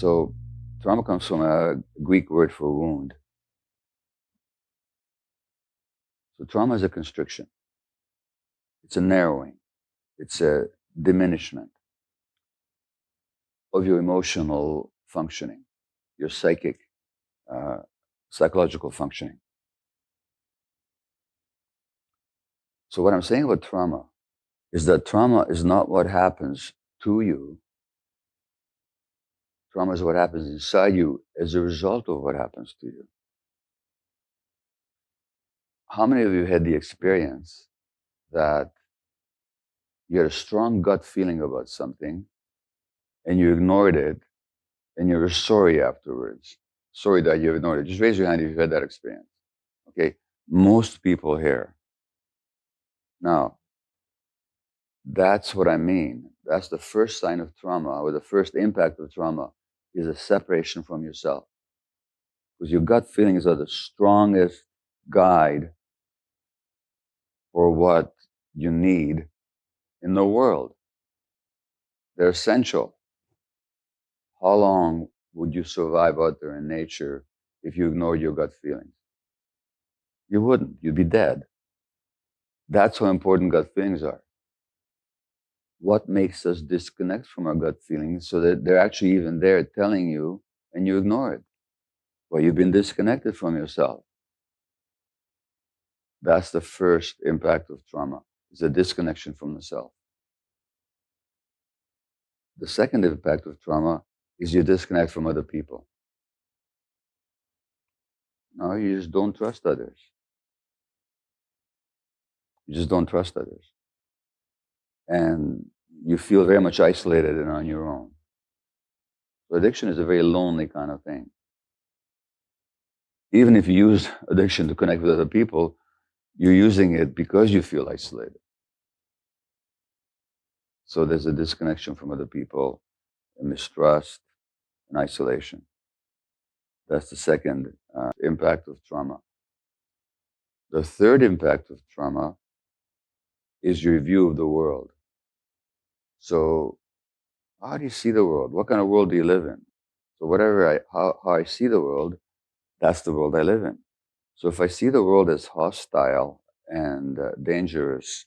So trauma comes from a Greek word for wound. So trauma is a constriction. It's a narrowing. It's a diminishment of your emotional functioning, your psychological functioning. So what I'm saying about trauma is that trauma is not what happens to you. Trauma is what happens inside you as a result of what happens to you. How many of you had the experience that you had a strong gut feeling about something and you ignored it and you were sorry afterwards? Sorry that you ignored it. Just raise your hand if you've had that experience. Okay? Most people here. Now, that's what I mean. That's the first sign of trauma, or the first impact of trauma, is a separation from yourself. Because your gut feelings are the strongest guide for what you need in the world. They're essential. How long would you survive out there in nature if you ignored your gut feelings? You wouldn't. You'd be dead. That's how important gut feelings are. What makes us disconnect from our gut feelings so that they're actually even there telling you and you ignore it? Well, you've been disconnected from yourself. That's the first impact of trauma, is a disconnection from the self. The second impact of trauma is you disconnect from other people. No, you just don't trust others. You just don't trust others. And you feel very much isolated and on your own. So addiction is a very lonely kind of thing. Even if you use addiction to connect with other people, you're using it because you feel isolated. So there's a disconnection from other people, a mistrust, and isolation. That's the second impact of trauma. The third impact of trauma is your view of the world. So how do you see the world? What kind of world do you live in? So how I see the world, that's the world I live in. So if I see the world as hostile and dangerous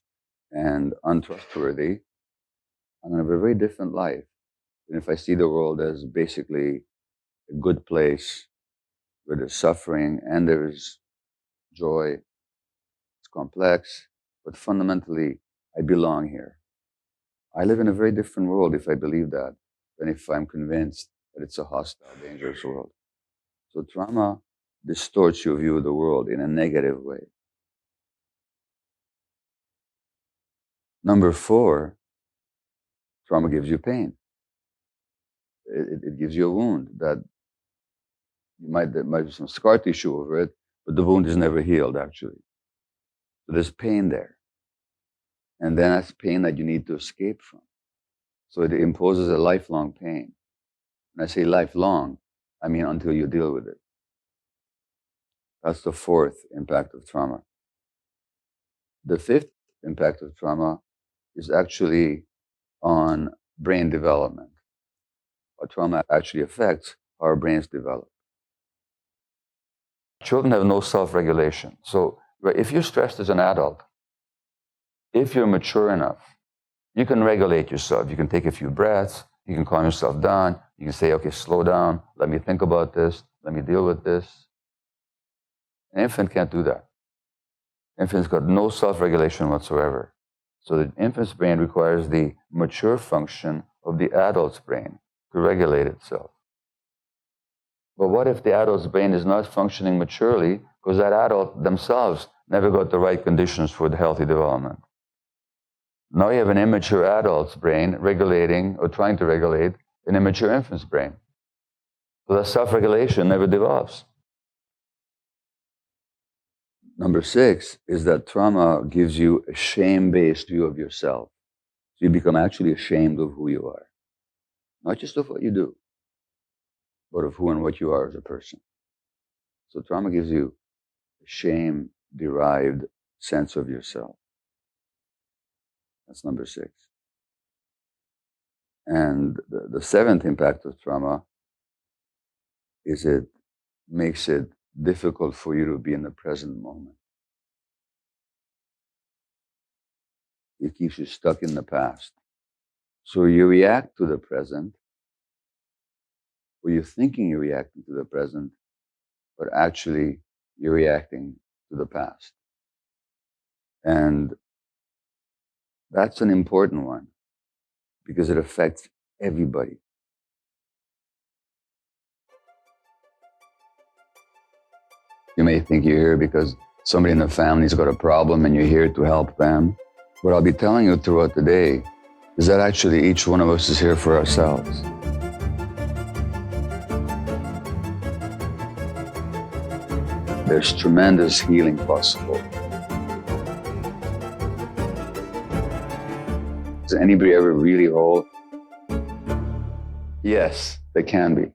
and untrustworthy, I'm going to have a very different life than if I see the world as basically a good place where there's suffering and there's joy. It's complex, but fundamentally, I belong here. I live in a very different world if I believe that than if I'm convinced that it's a hostile, dangerous world. So trauma distorts your view of the world in a negative way. Number 4, trauma gives you pain. It gives you a wound that there might be some scar tissue over it, but the wound is never healed actually. So there's pain there. And then that's pain that you need to escape from. So it imposes a lifelong pain. When I say lifelong, I mean until you deal with it. That's the 4th impact of trauma. The 5th impact of trauma is actually on brain development. What trauma actually affects how our brains develop. Children have no self-regulation. So if you're stressed as an adult, if you're mature enough, you can regulate yourself. You can take a few breaths. You can calm yourself down. You can say, okay, slow down. Let me think about this. Let me deal with this. An infant can't do that. Infant's got no self-regulation whatsoever. So the infant's brain requires the mature function of the adult's brain to regulate itself. But what if the adult's brain is not functioning maturely because that adult themselves never got the right conditions for the healthy development? Now you have an immature adult's brain regulating or trying to regulate an immature infant's brain. So that self-regulation never develops. Number 6 is that trauma gives you a shame-based view of yourself. So you become actually ashamed of who you are. Not just of what you do, but of who and what you are as a person. So trauma gives you a shame-derived sense of yourself. That's number 6. And the 7th impact of trauma is it makes it difficult for you to be in the present moment. It keeps you stuck in the past. So you react to the present, or you're thinking you're reacting to the present, but actually you're reacting to the past. And that's an important one because it affects everybody. You may think you're here because somebody in the family's got a problem and you're here to help them. What I'll be telling you throughout the day is that actually each one of us is here for ourselves. There's tremendous healing possible. Is anybody ever really whole? Yes, they can be.